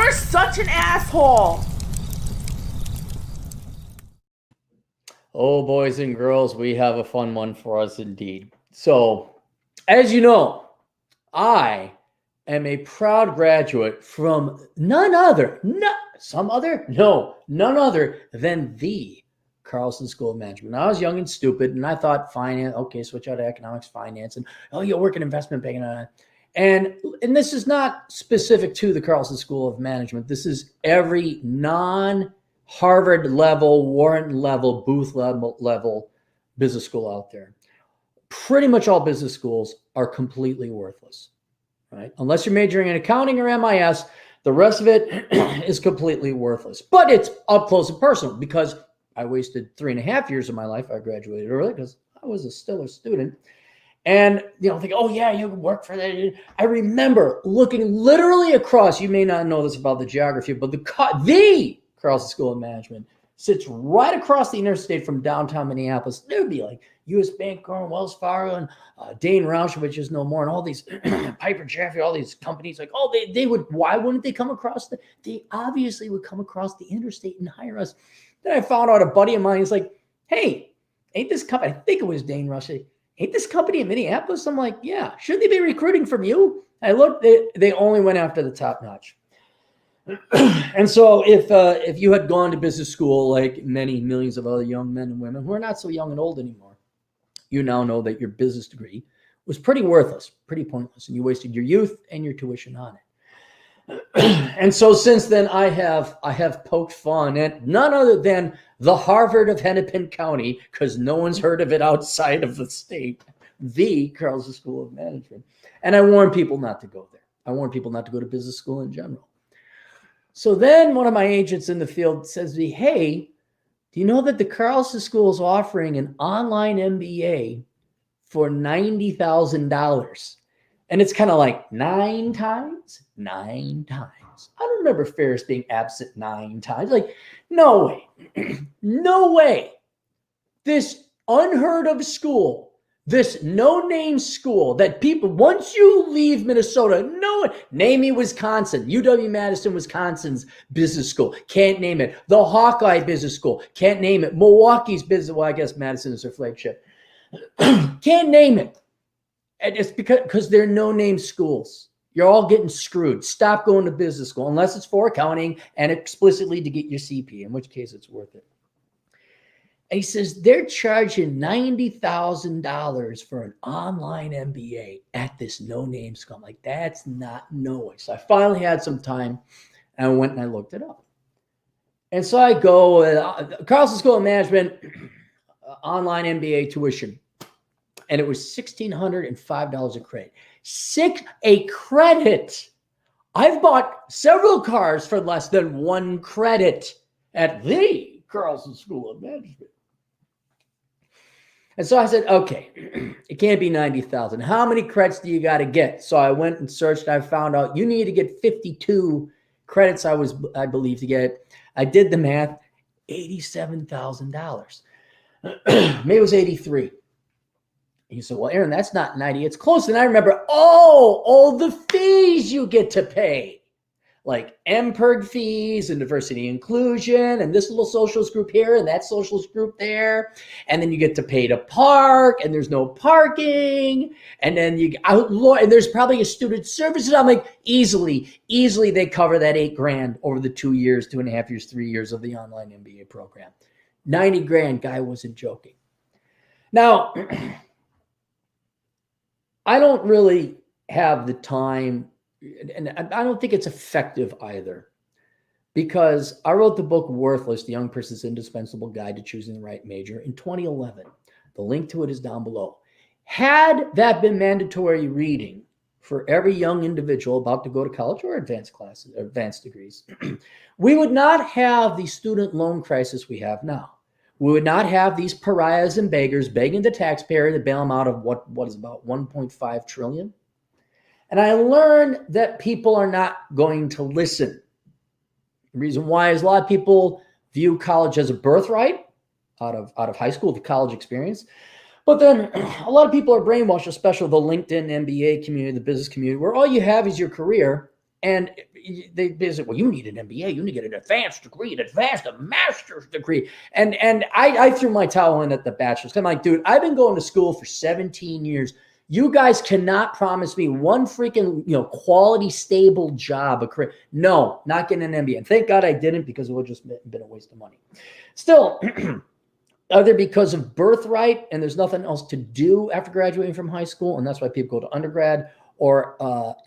You're such an asshole. Oh, boys and girls, we have a fun one for us indeed. So, as you know, I am a proud graduate from none other, none other than the Carlson School of Management. I was young and stupid, and I thought finance, okay, switch out of economics, finance, and you'll work in investment banking. And this is not specific to the Carlson School of Management. This is every non-Harvard level, Wharton level, Booth level business school out there. Pretty much all business schools are completely worthless, right? Unless you're majoring in accounting or MIS, the rest of it is completely worthless. But it's up close and personal because I wasted 3.5 years of my life. I graduated early because I was still a student. And, think, oh, yeah, you work for that. I remember looking literally across. You may not know this about the geography, but the Carlson School of Management sits right across the interstate from downtown Minneapolis. There would be like U.S. Bancorp and Wells Fargo and Dane Roush, which is no more, and all these Piper Jaffray, all these companies. Like, they would. Why wouldn't they come across they obviously would come across the interstate and hire us. Then I found out a buddy of mine is like, hey, ain't this company? I think it was Dane Roush. Ain't this company in Minneapolis? I'm like, yeah. Shouldn't they be recruiting from you? I looked. They only went after the top notch. And so if you had gone to business school like many millions of other young men and women who are not so young and old anymore, you now know that your business degree was pretty worthless, pretty pointless, and you wasted your youth and your tuition on it. And so since then, I have poked fun at none other than the Harvard of Hennepin County, because no one's heard of it outside of the state, the Carlson School of Management. And I warn people not to go there. I warn people not to go to business school in general. So then one of my agents in the field says to me, hey, do you know that the Carlson School is offering an online MBA for $90,000? And it's kind of like 9 times. I don't remember Ferris being absent 9 times. Like, no way. No way. This unheard of school, this no-name school that people, once you leave Minnesota, name me Wisconsin, UW-Madison, Wisconsin's business school. Can't name it. The Hawkeye Business School. Can't name it. Milwaukee's business, well, I guess Madison is their flagship. Can't name it. And it's because they're no-name schools. You're all getting screwed. Stop going to business school unless it's for accounting and explicitly to get your CP, in which case it's worth it. And he says they're charging $90,000 for an online MBA at this no-name school. I'm like, that's not no way. So I finally had some time, and I went and I looked it up. And so I go, Carlson School of Management, online MBA tuition. And it was $1,605 a credit. A credit. I've bought several cars for less than 1 credit at the Carlson School of Management. And so I said, okay, it can't be 90,000. How many credits do you got to get? So I went and searched. I found out you need to get 52 credits, I believe, to get it. I did the math, $87,000. Maybe it was 83. He said, well, Aaron, that's not 90. It's close. And I remember, all the fees you get to pay, like MPERG fees and diversity and and this little socialist group here and that socialist group there. And then you get to pay to park, and there's no parking. And then and there's probably a student services. I'm like, easily they cover that $8,000 over the 2 years, 2.5 years, 3 years of the online MBA program. $90,000, guy wasn't joking. Now, I don't really have the time, and I don't think it's effective either, because I wrote the book Worthless, The Young Person's Indispensable Guide to Choosing the Right Major in 2011. The link to it is down below. Had that been mandatory reading for every young individual about to go to college or advanced classes, advanced degrees, we would not have the student loan crisis we have now. We would not have these pariahs and beggars begging the taxpayer to bail them out of what is about $1.5 trillion. And I learned that people are not going to listen. The reason why is a lot of people view college as a birthright out of high school, the college experience. But then a lot of people are brainwashed, especially the LinkedIn MBA community, the business community, where all you have is your career And they say, well, you need an MBA, you need to get an advanced degree, a master's degree. And I threw my towel in at the bachelor's. I'm like, dude, I've been going to school for 17 years. You guys cannot promise me one freaking, quality, stable job, a career. No, not getting an MBA. And thank God I didn't, because it would have just been a waste of money. Still, either because of birthright and there's nothing else to do after graduating from high school, and that's why people go to undergrad, or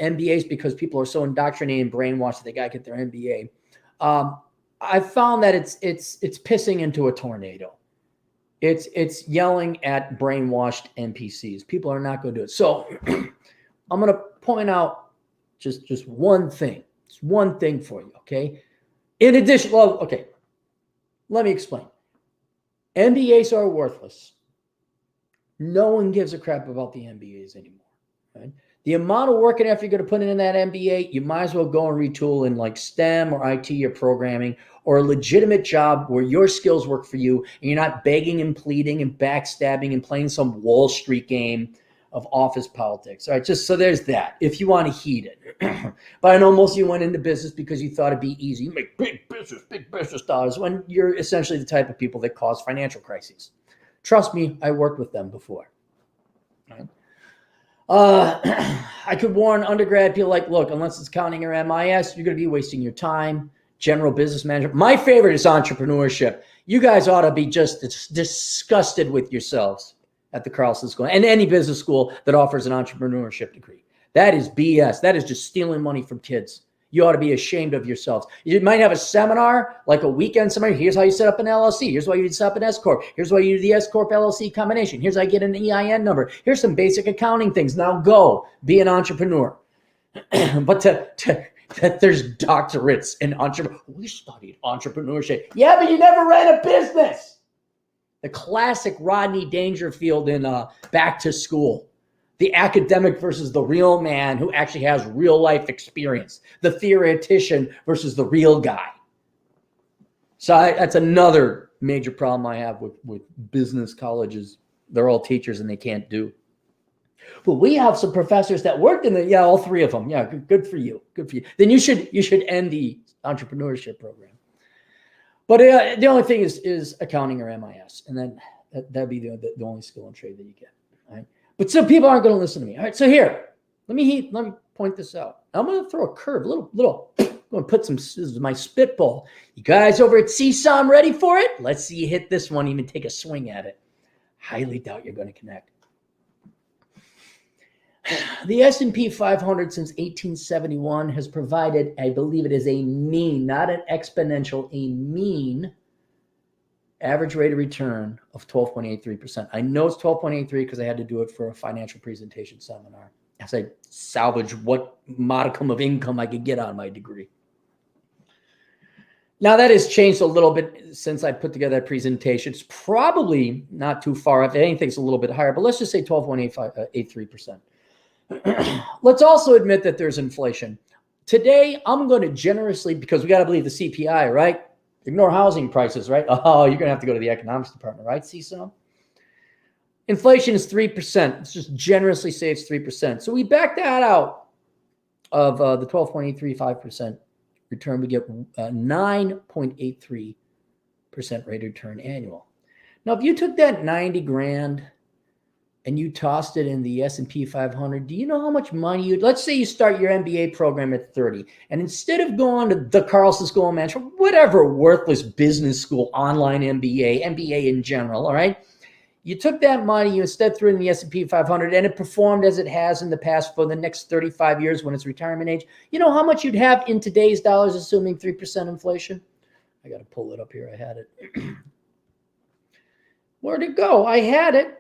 MBAs because people are so indoctrinated and brainwashed that they got to get their MBA. I found that it's pissing into a tornado. It's yelling at brainwashed NPCs. People are not going to do it. So I'm going to point out just one thing. It's one thing for you, okay? In addition, okay, let me explain. MBAs are worthless. No one gives a crap about the MBAs anymore, right? The amount of work and effort you're going to put in that MBA, you might as well go and retool in like STEM or IT or programming, or a legitimate job where your skills work for you and you're not begging and pleading and backstabbing and playing some Wall Street game of office politics. All right, just so there's that, if you want to heed it. But I know most of you went into business because you thought it'd be easy. You make big business dollars, when you're essentially the type of people that cause financial crises. Trust me, I worked with them before. All right. I could warn undergrad people, like, look, unless it's accounting or MIS, you're going to be wasting your time. General business management. My favorite is entrepreneurship. You guys ought to be just disgusted with yourselves at the Carlson School and any business school that offers an entrepreneurship degree. That is BS. That is just stealing money from kids. You ought to be ashamed of yourselves. You might have a seminar, like a weekend seminar. Here's how you set up an LLC. Here's why you set up an S Corp. Here's why you do the S Corp LLC combination. Here's how you get an EIN number. Here's some basic accounting things. Now go be an entrepreneur. But that there's doctorates in entrepreneurship. We studied entrepreneurship. Yeah, but you never ran a business. The classic Rodney Dangerfield in Back to School. The academic versus the real man who actually has real life experience. The theoretician versus the real guy. So that's another major problem I have with business colleges. They're all teachers and they can't do. But we have some professors that worked in all three of them. Yeah, good for you. Good for you. Then you should end the entrepreneurship program. But the only thing is accounting or MIS, and then that'd be the only skill and trade that you get. All right. But some people aren't going to listen to me. All right. So here, let me point this out. I'm going to throw a curve, little. I'm going to put this is my spitball. You guys over at CSOM ready for it? Let's see you hit this one, even take a swing at it. Highly doubt you're going to connect. The S&P 500 since 1871 has provided, I believe it is a mean, not an exponential, a mean average rate of return of 12.83%. I know it's 12.83 because I had to do it for a financial presentation seminar as I salvage what modicum of income I could get on my degree. Now that has changed a little bit since I put together that presentation. It's probably not too far. If anything, it's a little bit higher, but let's just say 12.83%. Let's also admit that there's inflation. Today, I'm going to generously, because we got to believe the CPI, right? Ignore housing prices, right? Oh, you're going to have to go to the economics department, right? See some? Inflation is 3%. Let's just generously say it's 3%. So we back that out of the 12.835% return. We get 9.83% rate of return annual. Now, if you took that 90 grand and you tossed it in the S&P 500, do you know how much money let's say you start your MBA program at 30, and instead of going to the Carlson School of Management, whatever worthless business school, online MBA in general, all right? You took that money, you instead threw it in the S&P 500, and it performed as it has in the past for the next 35 years when it's retirement age. You know how much you'd have in today's dollars, assuming 3% inflation? I got to pull it up here. I had it. Where'd it go? I had it.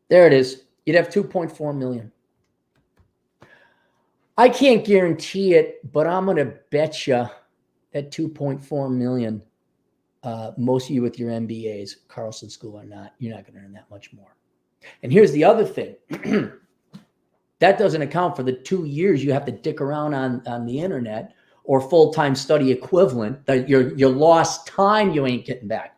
There it is. You'd have 2.4 million. I can't guarantee it, but I'm going to bet you that 2.4 million, most of you with your MBAs, Carlson School or not, you're not going to earn that much more. And here's the other thing. That doesn't account for the 2 years you have to dick around on the internet or full-time study equivalent, that your lost time you ain't getting back.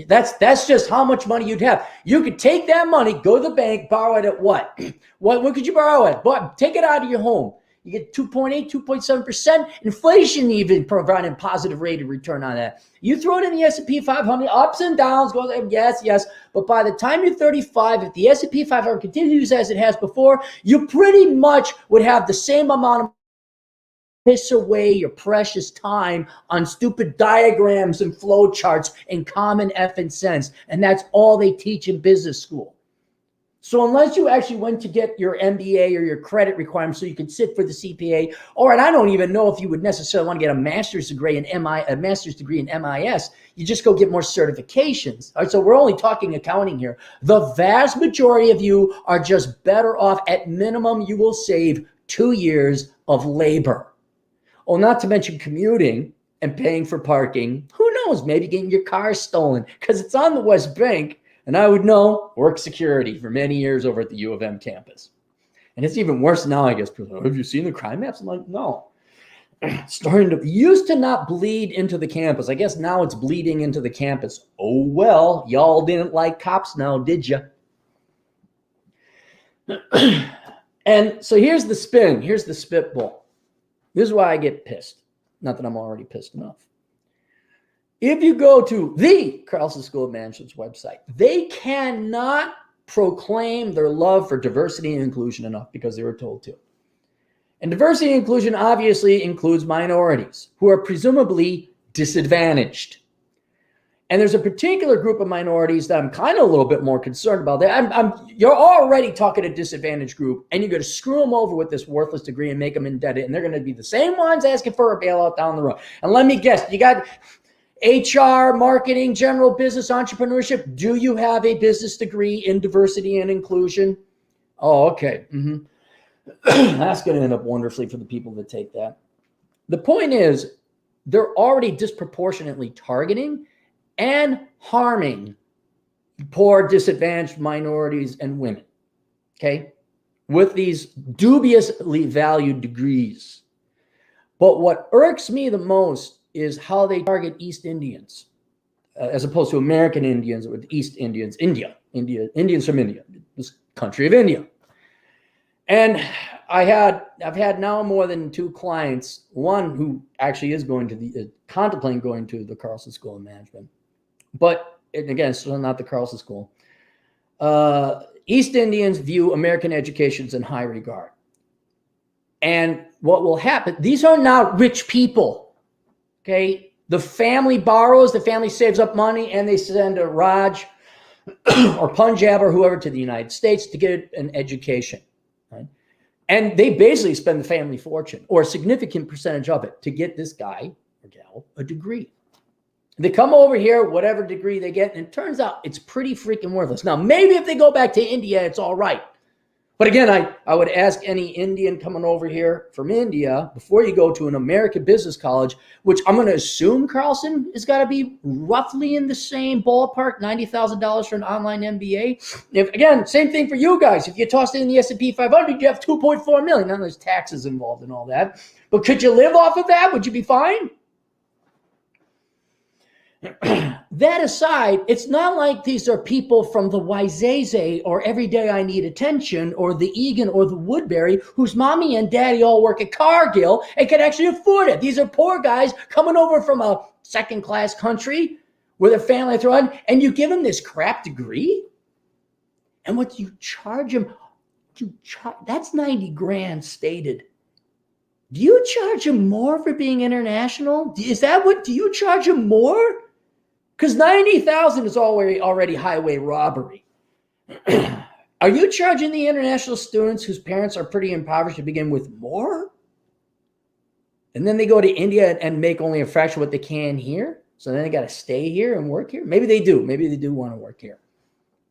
That's just how much money you'd have. You could take that money, go to the bank, borrow it at what? What could you borrow it? But take it out of your home. You get 2.8, 2.7%. Inflation even providing positive rate of return on that. You throw it in the S&P 500, ups and downs, goes, yes. But by the time you're 35, if the S&P 500 continues as it has before, you pretty much would have the same amount of piss away your precious time on stupid diagrams and flow charts and common effing sense. And that's all they teach in business school. So unless you actually went to get your MBA or your credit requirements so you can sit for the CPA, and I don't even know if you would necessarily want to get a master's degree in MIS, you just go get more certifications. All right, so we're only talking accounting here. The vast majority of you are just better off. At minimum, you will save 2 years of labor. Well, not to mention commuting and paying for parking. Who knows? Maybe getting your car stolen because it's on the West Bank. And I would know, work security for many years over at the U of M campus. And it's even worse now, I guess. People are, have you seen the crime maps? I'm like, no. Used to not bleed into the campus. I guess now it's bleeding into the campus. Oh, well, y'all didn't like cops now, did you? And so here's the spin. Here's the spitball. This is why I get pissed. Not that I'm already pissed enough. If you go to the Carlson School of Management's website, they cannot proclaim their love for diversity and inclusion enough because they were told to. And diversity and inclusion obviously includes minorities who are presumably disadvantaged. And there's a particular group of minorities that I'm kind of a little bit more concerned about. You're already talking a disadvantaged group, and you're going to screw them over with this worthless degree and make them indebted, and they're going to be the same ones asking for a bailout down the road. And let me guess, you got HR, marketing, general business, entrepreneurship. Do you have a business degree in diversity and inclusion? Oh, okay. That's going to end up wonderfully for the people that take that. The point is, they're already disproportionately targeting and harming poor, disadvantaged minorities and women, okay, with these dubiously valued degrees. But what irks me the most is how they target East Indians, as opposed to American Indians with East Indians, Indians from India, this country of India. And I've had now more than 2 clients, one who actually is going to contemplating going to the Carlson School of Management. But again, it's still not the Carlson School. East Indians view American educations in high regard. And what will happen, these are not rich people, okay? The family borrows, the family saves up money, and they send a Raj or Punjab or whoever to the United States to get an education, right? And they basically spend the family fortune or a significant percentage of it to get this guy or gal a degree. They come over here, whatever degree they get, and it turns out it's pretty freaking worthless. Now, maybe if they go back to India, it's all right. But again, I would ask any Indian coming over here from India, before you go to an American business college, which I'm going to assume Carlson has got to be roughly in the same ballpark, $90,000 for an online MBA. Again, same thing for you guys. If you tossed it in the S&P 500, you have 2.4 million. Now there's taxes involved and all that. But could you live off of that? Would you be fine? That aside, it's not like these are people from the Waizaze or Every Day I Need Attention or the Egan or the Woodbury whose mommy and daddy all work at Cargill and can actually afford it. These are poor guys coming over from a second-class country where their family throw in, and you give them this crap degree? And what you charge them, that's 90 grand stated. Do you charge them more for being international? Do you charge them more? Because 90,000 is already highway robbery. Are you charging the international students whose parents are pretty impoverished to begin with more? And then they go to India and make only a fraction of what they can here? So then they got to stay here and work here? Maybe they do. Maybe they do want to work here.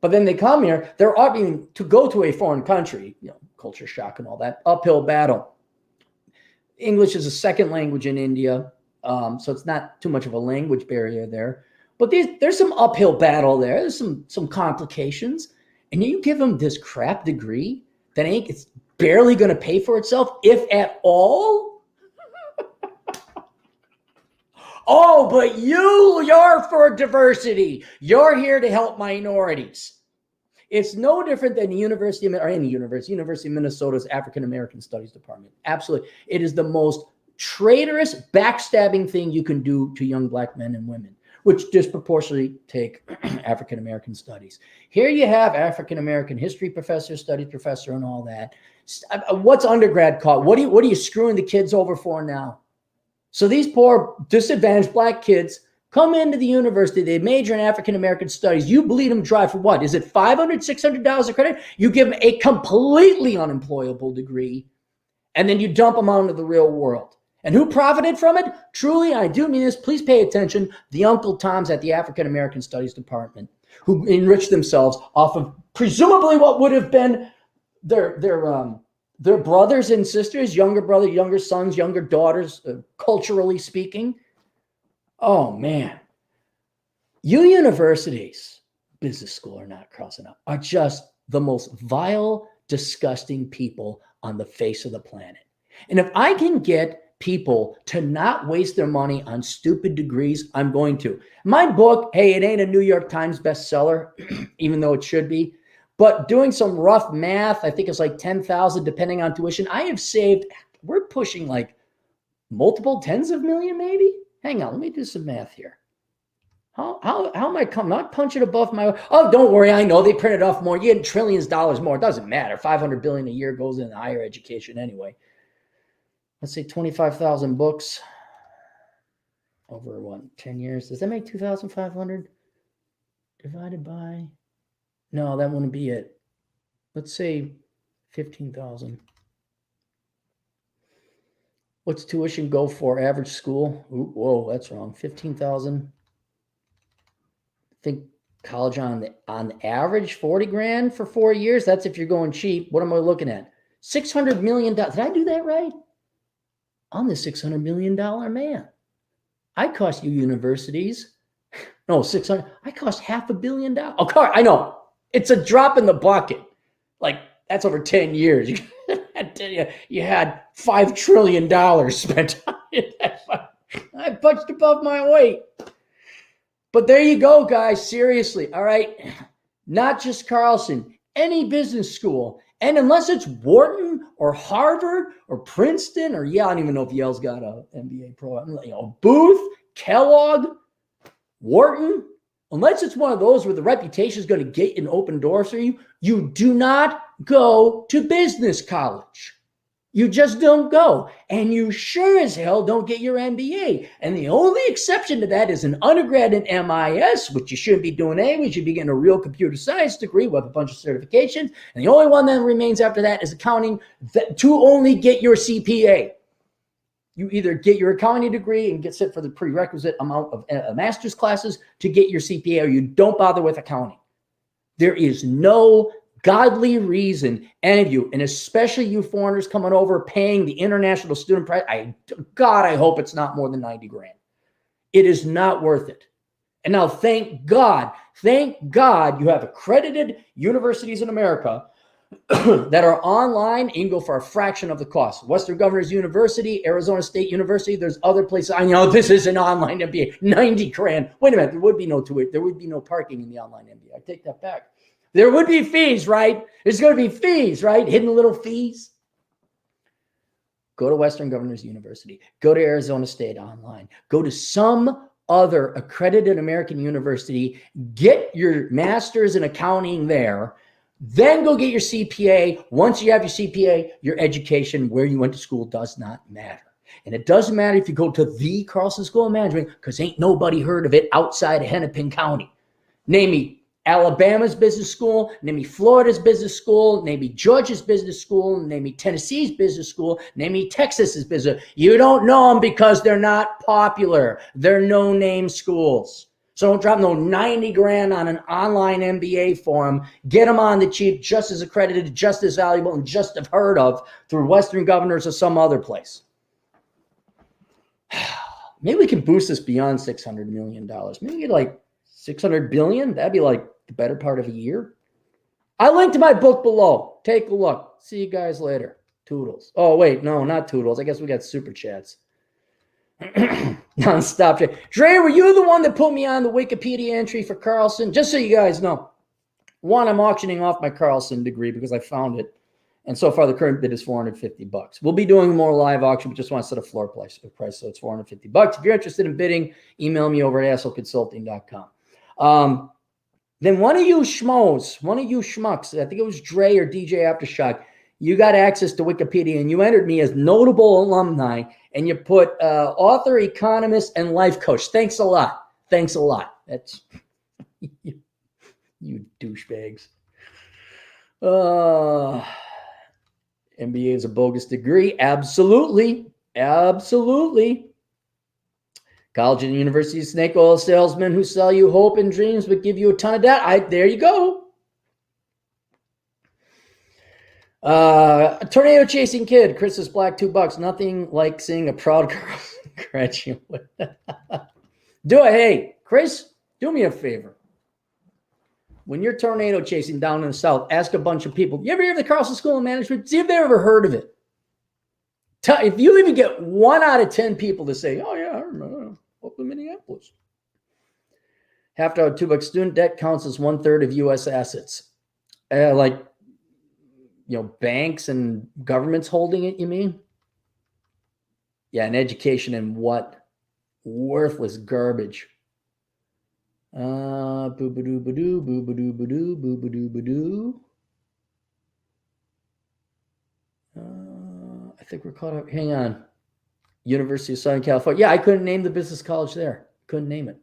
But then they come here, they're opting to go to a foreign country, culture shock and all that, uphill battle. English is a second language in India, so it's not too much of a language barrier there. But there's some uphill battle there. There's some complications. And you give them this crap degree that it's barely going to pay for itself, if at all. Oh, but you're for diversity. You're here to help minorities. It's no different than University of Minnesota's African American Studies Department. Absolutely. It is the most traitorous, backstabbing thing you can do to young black men and women, which disproportionately take African American studies. Here you have African American history professor, studies professor, and all that. What's undergrad called? What are you screwing the kids over for now? So these poor disadvantaged black kids come into the university, they major in African American studies. You bleed them dry for what? Is it $500, $600 a credit? You give them a completely unemployable degree, and then you dump them out into the real world. And who profited from it? Truly, I do mean this, please pay attention, the Uncle Toms at the African American Studies Department, who enriched themselves off of presumably what would have been their brothers and sisters, younger brother, younger sons, younger daughters, culturally speaking. Oh, man. You universities, business school or not, crossing up, are just the most vile, disgusting people on the face of the planet. And if I can get people to not waste their money on stupid degrees, I'm going to. My book, hey, it ain't a New York Times bestseller, even though it should be. But doing some rough math, I think it's like 10,000 depending on tuition. I have saved, we're pushing like multiple tens of million maybe. Hang on, let me do some math here. How am I not punching above my, oh, don't worry, I know they printed off more. You get trillions of dollars more. It doesn't matter. 500 billion a year goes into higher education anyway. Let's say 25,000 books over what, 10 years? Does that make 2,500 divided by? No, that wouldn't be it. Let's say 15,000. What's tuition go for average school? Ooh, whoa, that's wrong. 15,000. I think college on average 40 grand for 4 years. That's if you're going cheap. What am I looking at? $600 million. Did I do that right? I'm the $600 million man. I cost you universities. No, 600. I cost $500 million. Oh, I know. It's a drop in the bucket. Like, that's over 10 years. You had $5 trillion spent on it. I punched above my weight. But there you go, guys. Seriously. All right. Not just Carlson, any business school. And unless it's Wharton or Harvard or Princeton or, I don't even know if Yale's got a MBA program, Booth, Kellogg, Wharton, unless it's one of those where the reputation is going to get an open door for you, you do not go to business college. You just don't go. And you sure as hell don't get your MBA. And the only exception to that is an undergrad in MIS, which you shouldn't be doing anyway. You should be getting a real computer science degree with a bunch of certifications. And the only one that remains after that is accounting to only get your CPA. You either get your accounting degree and get set for the prerequisite amount of master's classes to get your CPA, or you don't bother with accounting. There is no godly reason any of you, and especially you foreigners coming over paying the international student price, I hope it's not more than 90 grand. It is not worth it. And now thank God you have accredited universities in America that are online. You can go for a fraction of the cost. Western Governors University, Arizona State University, there's other places. I know this is an online MBA, 90 grand. Wait a minute, there would be no parking in the online MBA. I take that back. There would be fees, right? There's going to be fees, right? Hidden little fees. Go to Western Governors University. Go to Arizona State online. Go to some other accredited American university. Get your master's in accounting there. Then go get your CPA. Once you have your CPA, your education, where you went to school does not matter. And it doesn't matter if you go to the Carlson School of Management, because ain't nobody heard of it outside of Hennepin County. Name me Alabama's business school, name me Florida's business school, name me Georgia's business school, name me Tennessee's business school, name me Texas's business. You don't know them because they're not popular. They're no-name schools. So don't drop no 90 grand on an online MBA for them. Get them on the cheap, just as accredited, just as valuable, and just have heard of through Western Governors or some other place. Maybe we can boost this beyond $600 million. Maybe we get like 600 billion. That'd be like the better part of a year. I linked to my book below. Take a look. See you guys later. Toodles. Oh, wait. No, not toodles. I guess we got super chats. Non-stop chat. Dre, were you the one that put me on the Wikipedia entry for Carlson? Just so you guys know. One, I'm auctioning off my Carlson degree because I found it. And so far, the current bid is $450. We'll be doing more live auction. We just want to set a floor price, so it's $450. If you're interested in bidding, email me over at assholeconsulting.com. Then one of you schmucks, I think it was Dre or DJ Aftershock, you got access to Wikipedia and you entered me as notable alumni and you put author, economist, and life coach. Thanks a lot. That's you douchebags. MBA is a bogus degree. Absolutely. College and university snake oil salesmen who sell you hope and dreams but give you a ton of debt. There you go. A tornado chasing kid. Chris's black $2. Nothing like seeing a proud Carlson graduate. Hey, Chris, do me a favor. When you're tornado chasing down in the South, ask a bunch of people, you ever hear of the Carlson School of Management? See if they've ever heard of it. If you even get 1 out of 10 people to say, oh, yeah, I remember, up in Minneapolis. Half to $2 student debt counts as 1/3 of U.S. assets. Banks and governments holding it, you mean? Yeah, and education and what? Worthless garbage. Boo-ba-doo-ba-doo, boo-ba-doo-ba-doo, boo-ba-doo-ba-doo. I think we're caught up. Hang on. University of Southern California. Yeah, I couldn't name the business college there. Couldn't name it.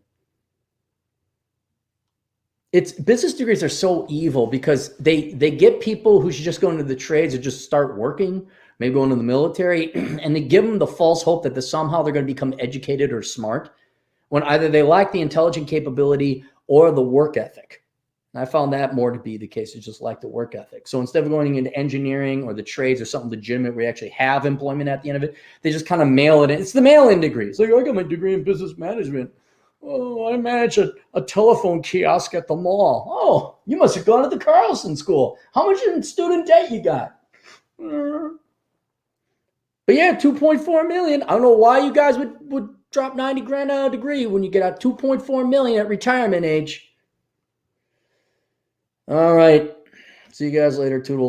Business degrees are so evil because they get people who should just go into the trades or just start working, maybe go into the military, and they give them the false hope that somehow they're going to become educated or smart when either they lack the intelligent capability or the work ethic. And I found that more to be the case. It's just like the work ethic. So instead of going into engineering or the trades or something legitimate where you actually have employment at the end of it, they just kind of mail it in. It's the mail-in degree. It's like, I got my degree in business management. Oh, I manage a telephone kiosk at the mall. Oh, you must have gone to the Carlson School. How much in student debt you got? But yeah, $2.4 million. I don't know why you guys would drop $90,000 on a degree when you get out $2.4 million at retirement age. All right. See you guys later. Toodles.